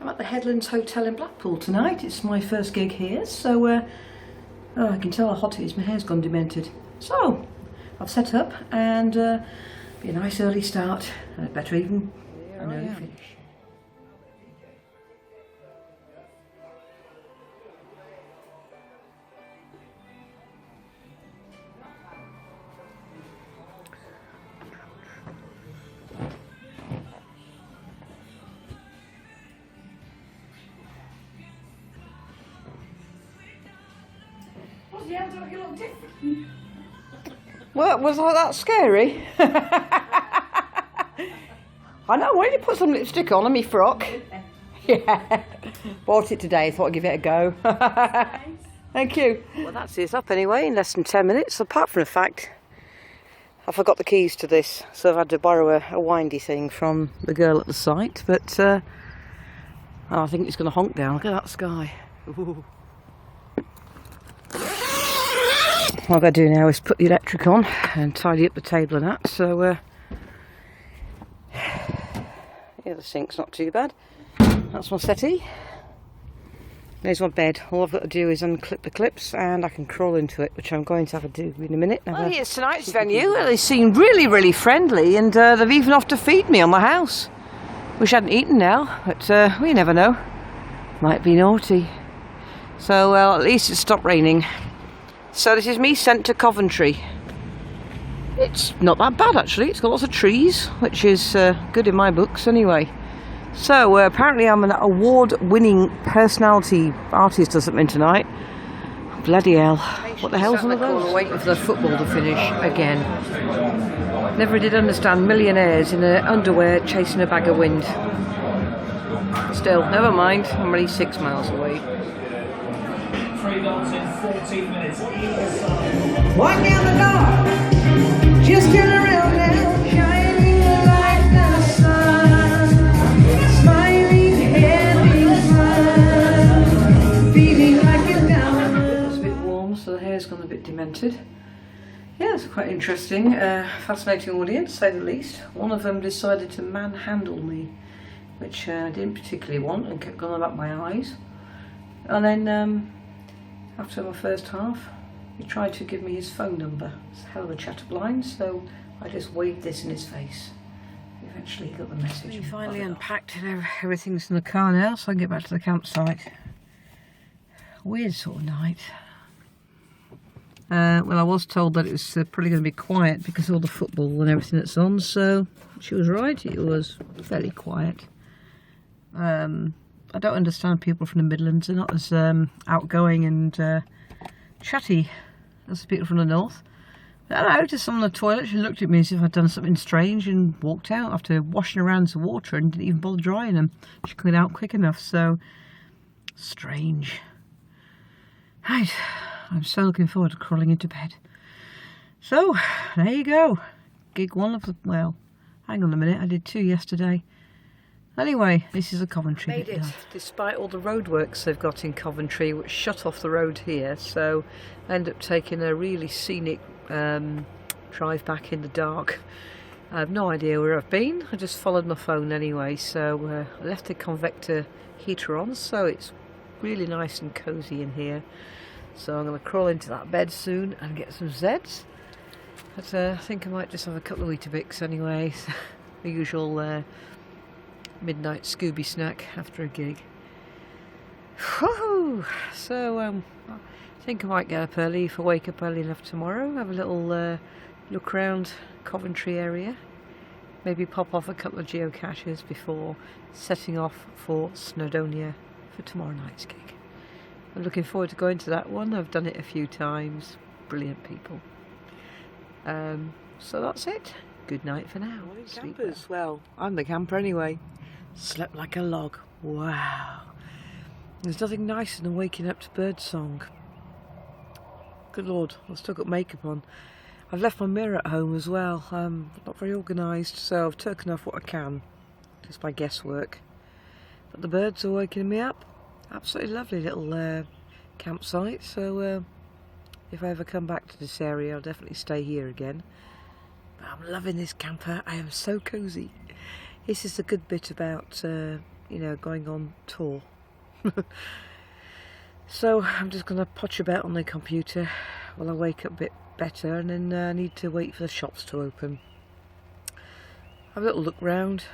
I'm at the Headlands Hotel in Blackpool tonight. It's my first gig here, so oh, I can tell how hot it is. My hair's gone demented. So I've set up and be a nice early start, and better even an early finish. What, was that scary? I know, why did you put some lipstick on my frock? Yeah, bought it today, thought I'd give it a go. Thank you. Well, that's it up anyway, in less than 10 minutes, apart from the fact I forgot the keys to this, so I've had to borrow a windy thing from the girl at the site, but I think it's going to honk down. Look at that sky. Ooh. What I've got to do now is put the electric on and tidy up the table and that, so yeah, the sink's not too bad. That's my settee. There's my bed. All I've got to do is unclip the clips and I can crawl into it, which I'm going to have to do in a minute. Well, here's tonight's venue. They seem really, really friendly, and they've even offered to feed me on my house. Wish I hadn't eaten now, but we never know. Might be naughty. So, well, at least it's stopped raining. So this is me sent to Coventry. It's not that bad actually, it's got lots of trees, which is good in my books anyway. So apparently I'm an award-winning personality artist or something tonight. Bloody hell. What the hell's one of those? Waiting for the football to finish again. Never did understand millionaires in their underwear chasing a bag of wind. Still, never mind, I'm only 6 miles away. 3 goals in 14 minutes. Walk down the door, just turn around now, shining the light of the sun, smiling, having fun, feeling like a diamond. It's a bit warm, so the hair's gone a bit demented. Yeah, it's quite interesting, fascinating audience, to say the least. One of them decided to manhandle me, which I didn't particularly want, and kept going about my eyes. And then after my first half, he tried to give me his phone number. It's a hell of a chatterblind, so I just waved this in his face. Eventually he got the message. We finally unpacked and everything's in the car now, so I can get back to the campsite. Weird sort of night. Well, I was told that it was probably going to be quiet because of all the football and everything that's on, so she was right, it was fairly quiet. I don't understand people from the Midlands. They're not as outgoing and chatty as the people from the North. I noticed on the toilet she looked at me as if I'd done something strange and walked out after washing her hands in water and didn't even bother drying them. She couldn't get out quick enough, so strange. Right, I'm so looking forward to crawling into bed. So, there you go. Gig one of the, well, hang on a minute, I did 2 yesterday. Anyway, this is a Coventry. Made it, despite all the roadworks they've got in Coventry, which shut off the road here, so I ended up taking a really scenic drive back in the dark. I have no idea where I've been, I just followed my phone anyway, so I left the convector heater on, so it's really nice and cosy in here. So I'm going to crawl into that bed soon and get some Zeds. But I think I might just have a couple of Weetabix anyway, so the usual midnight Scooby snack after a gig. Woohoo! So I think I might get up early if I wake up early enough tomorrow. Have a little look around Coventry area. Maybe pop off a couple of geocaches before setting off for Snowdonia for tomorrow night's gig. I'm looking forward to going to that one. I've done it a few times. Brilliant people. So that's it. Good night for now. Campers. Well, I'm the camper anyway. Slept like a log. Wow. There's nothing nicer than waking up to birdsong. Good Lord, I've still got makeup on. I've left my mirror at home as well. Not very organised, so I've taken off what I can, just by guesswork. But the birds are waking me up. Absolutely lovely little campsite, so if I ever come back to this area I'll definitely stay here again. But I'm loving this camper. I am so cosy. This is the good bit about you know, going on tour. So I'm just going to potch about on the computer while I wake up a bit better, and then I need to wait for the shops to open. Have a little look round,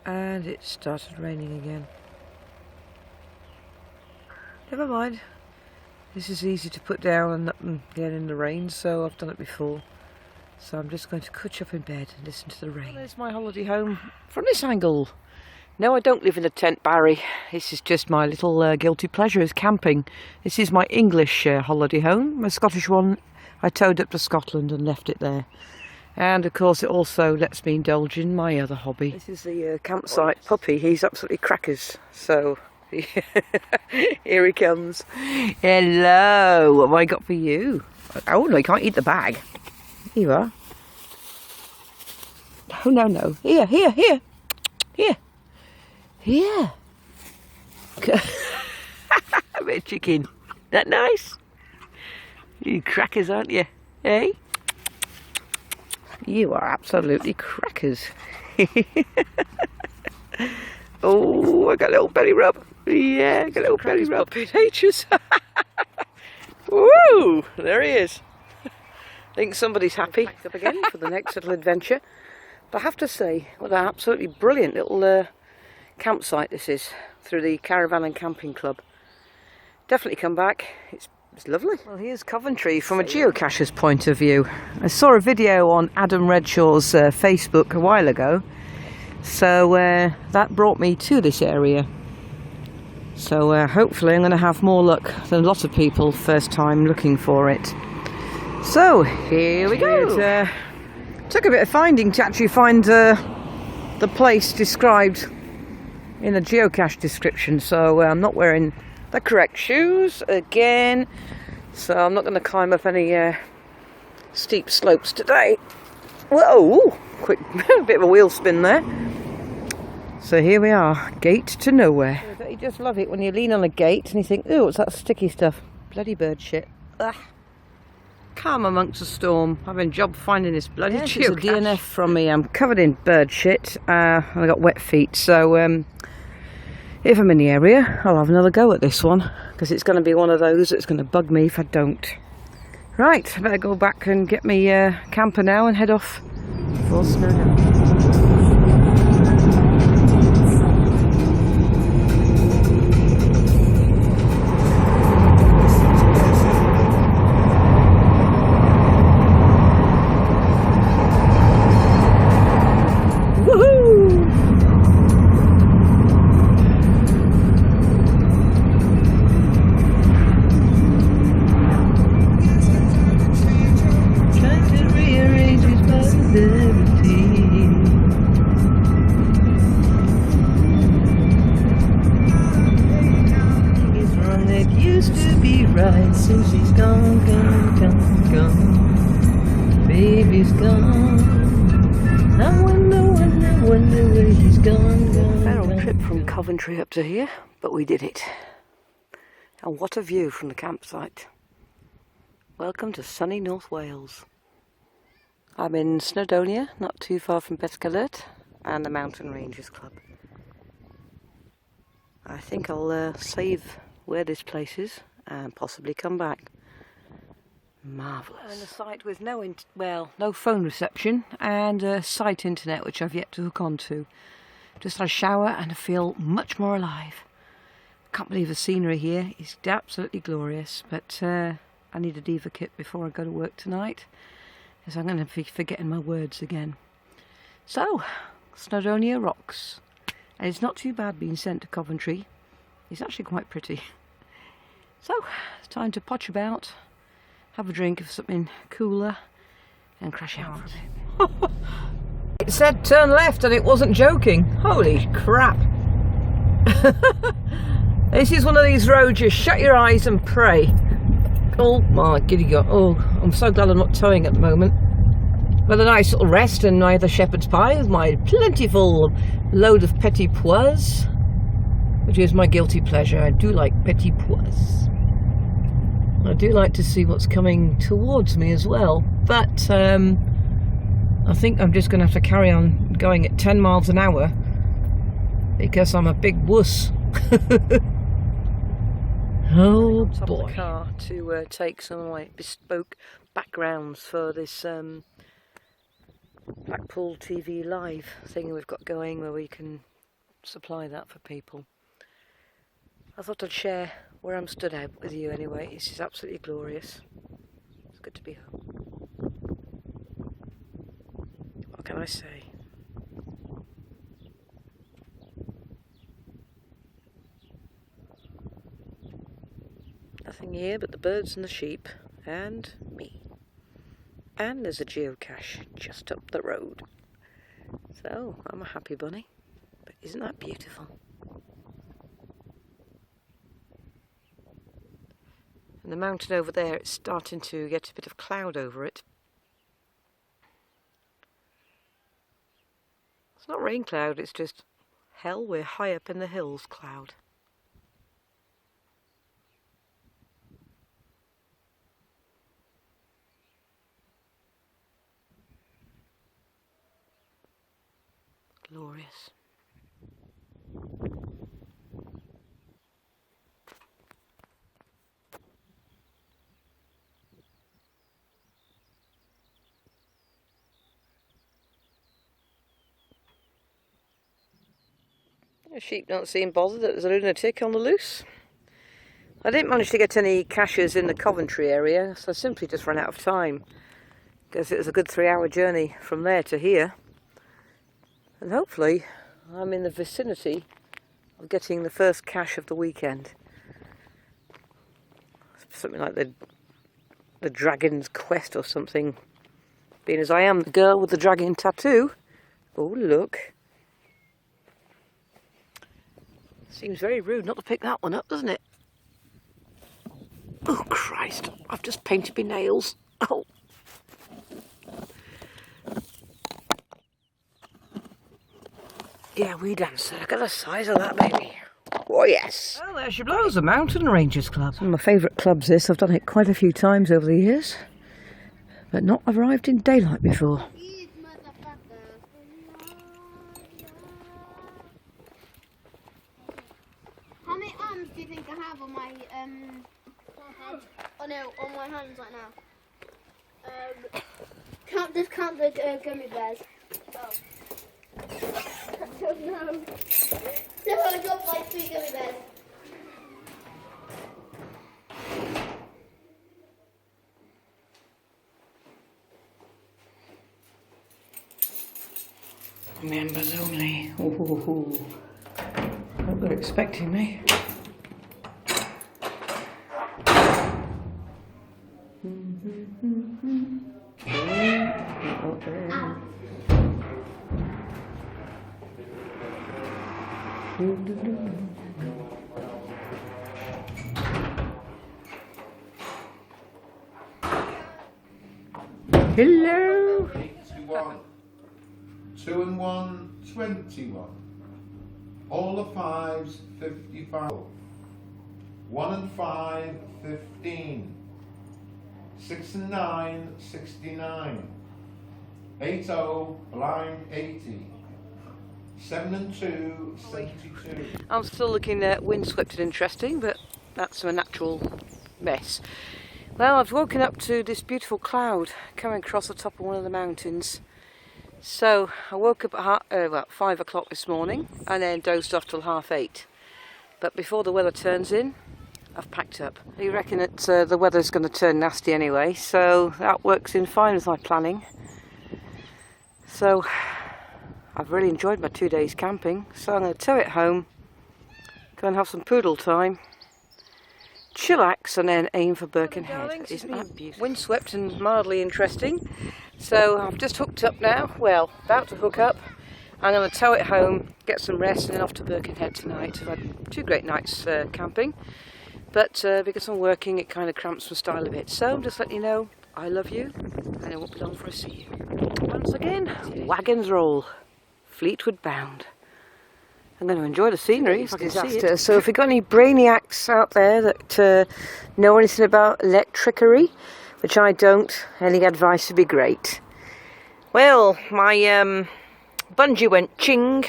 and it started raining again. Never mind, this is easy to put down and up and get in the rain, so I've done it before. So I'm just going to couch up in bed and listen to the rain. There's my holiday home from this angle. No, I don't live in a tent, Barry. This is just my little guilty pleasure, is camping. This is my English holiday home. My Scottish one, I towed up to Scotland and left it there. And of course it also lets me indulge in my other hobby. This is the campsite puppy. He's absolutely crackers. So, here he comes. Hello, what have I got for you? Oh no, you can't eat the bag. Here you are. Oh no, no. Here. Here. A bit of chicken. That nice? You crackers, aren't you? Eh? You are absolutely crackers. Oh, I got a little belly rub. Yeah, I got a little belly rub. Nature's. Woo! There he is. I think somebody's happy. Back up again for the next little adventure. But I have to say, what an absolutely brilliant little campsite this is, through the Caravan and Camping Club. Definitely come back. It's lovely. Well, here's Coventry from a geocacher's point of view. I saw a video on Adam Redshaw's Facebook a while ago, so that brought me to this area. So hopefully I'm going to have more luck than a lot of people first time looking for it. So here we go. It took a bit of finding to actually find the place described in the geocache description, so I'm not wearing the correct shoes again, so I'm not going to climb up any steep slopes today. Whoa, quick bit of a wheel spin there. So here we are, gate to nowhere. I bet you just love it when you lean on a gate and you think, oh, what's that sticky stuff? Bloody bird shit. Ugh. Calm amongst the storm. I've been job finding this bloody geocache. It's a DNF from me. I'm covered in bird shit and I got wet feet, so if I'm in the area, I'll have another go at this one, because it's going to be one of those that's going to bug me if I don't. Right, I better go back and get me camper now and head off for Snowdonia. Since she's gone, baby's gone. I wonder where she's gone. Fair trip from Coventry up to here, but we did it. And what a view from the campsite. Welcome to sunny North Wales. I'm in Snowdonia, not too far from Beddgelert and the Mountain Rangers Club. I think I'll save where this place is and possibly come back. Marvellous. I'm in a site with no phone reception and site internet, which I've yet to hook onto. Just had a shower and I feel much more alive. I can't believe the scenery here is absolutely glorious, but I need a Diva kit before I go to work tonight, as I'm going to be forgetting my words again. So, Snowdonia rocks. And it's not too bad being sent to Coventry. It's actually quite pretty. So, it's time to potch about, have a drink of something cooler, and crash out for a bit. It said turn left and it wasn't joking. Holy crap. This is one of these roads, just shut your eyes and pray. Oh my giddy god. Oh, I'm so glad I'm not towing at the moment. With a nice little rest and either shepherd's pie with my plentiful load of petit pois, which is my guilty pleasure. I do like petit pois. I do like to see what's coming towards me as well, but I think I'm just going to have to carry on going at 10 miles an hour because I'm a big wuss. Oh Top boy. of the car to take some of my bespoke backgrounds for this Blackpool TV Live thing we've got going, where we can supply that for people. I thought I'd share where I'm stood out with you anyway. It's just absolutely glorious. It's good to be home. What can I say? Nothing here but the birds and the sheep and me. And there's a geocache just up the road. So I'm a happy bunny. But isn't that beautiful? And the mountain over there, it's starting to get a bit of cloud over it. It's not rain cloud, it's just hell, we're high up in the hills cloud. Glorious. The sheep don't seem bothered that there's a lunatic on the loose. I didn't manage to get any caches in the Coventry area, so I simply just ran out of time, because it was a good 3-hour journey from there to here. And hopefully I'm in the vicinity of getting the first cache of the weekend. Something like the Dragon's Quest or something. Being as I am the girl with the dragon tattoo. Oh look. Seems very rude not to pick that one up, doesn't it? Oh Christ, I've just painted my nails. Oh. Yeah, we dancer. Look at the size of that baby. Oh yes. Well, there she blows, the Mountain Rangers Club. One of my favourite clubs this. I've done it quite a few times over the years. But not arrived in daylight before. How many arms do you think I have on my head? Oh no, on my hands right now. Just count the gummy bears. Oh. I don't know. So I got like 3 gummy bears. Members only. Ooh. Hope they're expecting me. Hello. 81. 2 and 1, 21. All the 5s, 55. 1 and 5, 15. 6 and 9, 69. 80, blind 80. 7 and 2, 72. I'm still looking at windswept and interesting, but that's a natural mess. Well, I've woken up to this beautiful cloud coming across the top of one of the mountains. So I woke up at 5 o'clock this morning and then dozed off till 8:30. But before the weather turns in, I've packed up. You reckon that the weather's going to turn nasty anyway, so that works in fine with my planning. So I've really enjoyed my 2 days camping, so I'm going to tow it home, go and have some poodle time, chillax, and then aim for Birkenhead. Isn't that beautiful? Windswept and mildly interesting. So I've just hooked up now, well, about to hook up. I'm going to tow it home, get some rest, and then off to Birkenhead tonight. I've had 2 great nights camping, but because I'm working, it kind of cramps my style a bit. So I'm just letting you know, I love you, and it won't be long before I see you. Once again, wagons roll, Fleetwood bound. I'm going to enjoy the scenery if I can see it. So if you've got any brainiacs out there that know anything about electricity, which I don't, any advice would be great. Well, my bungee went ching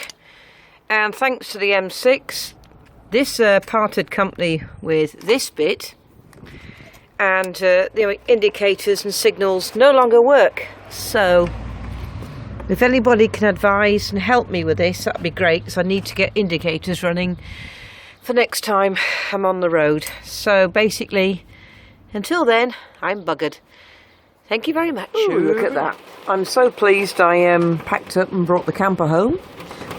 And thanks to the M6, this parted company with this bit, and the indicators and signals no longer work. So if anybody can advise and help me with this, that'd be great, because I need to get indicators running for next time I'm on the road. So basically, until then, I'm buggered. Thank you very much. Ooh, look at that. I'm so pleased I packed up and brought the camper home.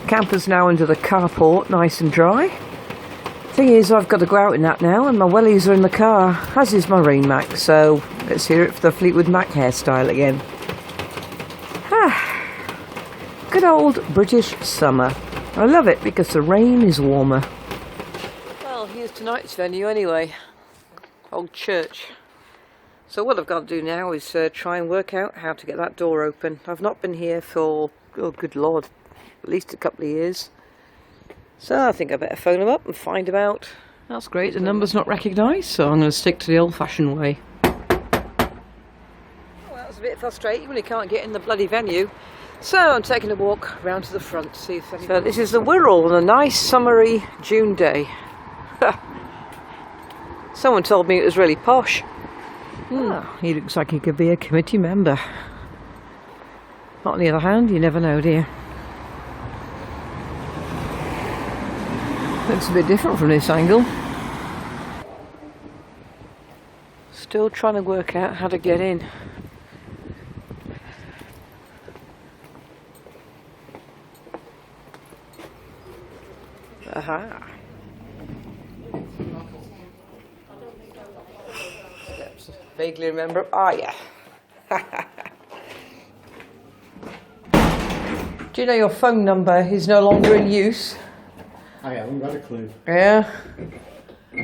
The camper's now under the carport, nice and dry. Thing is, I've got to go out in that now, and my wellies are in the car, as is my rain Mac, so let's hear it for the Fleetwood Mac hairstyle again. Good old British summer. I love it because the rain is warmer. Well, here's tonight's venue anyway. Old church. So what I've got to do now is try and work out how to get that door open. I've not been here for, oh good lord, at least a couple of years. So I think I better phone them up and find them out. That's great, the number's not recognised, so I'm going to stick to the old-fashioned way. Oh, that was a bit frustrating when you can't get in the bloody venue. So I'm taking a walk round to the front, see if anybody... So this is the Wirral on a nice summery June day. Someone told me it was really posh. He looks like he could be a committee member. But on the other hand, you never know, do you? Looks a bit different from this angle. Still trying to work out how to get in. Aha. Steps. Vaguely remember. Ah, yeah. Do you know your phone number is no longer in use? I haven't got a clue. Yeah. I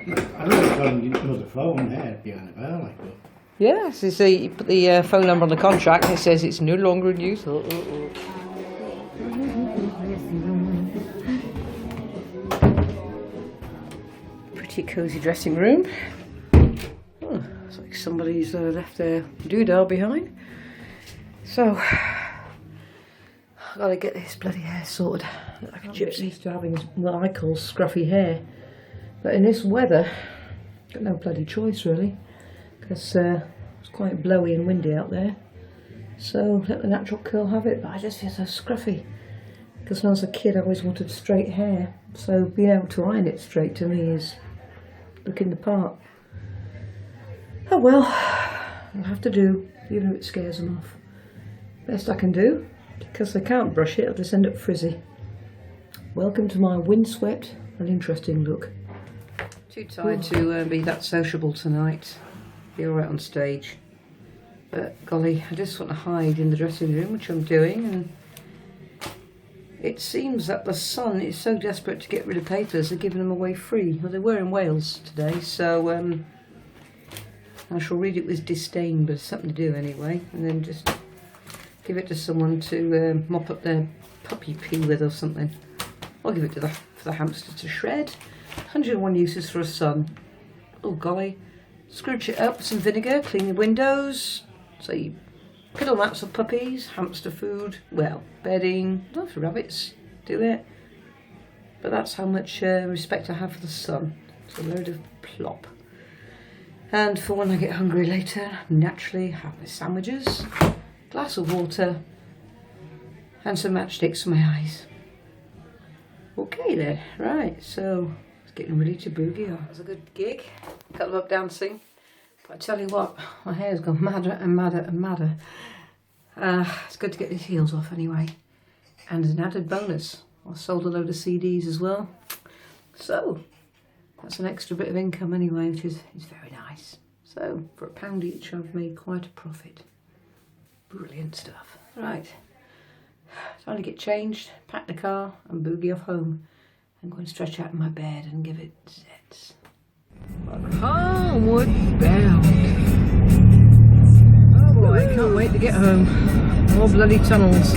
know the phone there behind the bar, like that. Yeah, so you see, you put the phone number on the contract and it says it's no longer in use. Pretty cosy dressing room. Oh, it's like somebody's left their doodah behind. So, I've got to get this bloody hair sorted. Like a gypsy. Used to having what I call scruffy hair, but in this weather, got no bloody choice really, because it's quite blowy and windy out there. So let the natural curl have it. But I just feel so scruffy, because when I was a kid, I always wanted straight hair. So being able to iron it straight to me is looking the part. Oh well, I'll have to do, even if it scares them off. Best I can do. Because I can't brush it, I'll just end up frizzy. Welcome to my windswept and interesting look. Too tired to be that sociable tonight. Be alright on stage. But golly, I just want to hide in the dressing room, which I'm doing. And it seems that the Sun is so desperate to get rid of papers, they're giving them away free. Well, they were in Wales today, so I shall read it with disdain, but it's something to do anyway. And then just give it to someone to mop up their puppy pee with or something. I'll give it to the hamster to shred. 101 uses for a Sun. Oh golly. Scrunch it up with some vinegar, clean the windows. Say pillow mats for puppies, hamster food, well, bedding, not for rabbits, do it. But that's how much respect I have for the Sun. It's a load of plop. And for when I get hungry later, naturally have my sandwiches, glass of water, and some matchsticks for my eyes. Okay then, right, so it's getting ready to boogie on. It was a good gig, got them up dancing, but I tell you what, my hair's gone madder and madder and madder. It's good to get these heels off anyway. And as an added bonus, I sold a load of CDs as well. So, that's an extra bit of income anyway, which is very nice. So, for £1 each, I've made quite a profit. Brilliant stuff. Right, time to get changed, pack the car and boogie off home. I'm going to stretch out in my bed and give it zets. Homeward bound. Oh boy, I can't wait to get home. More bloody tunnels.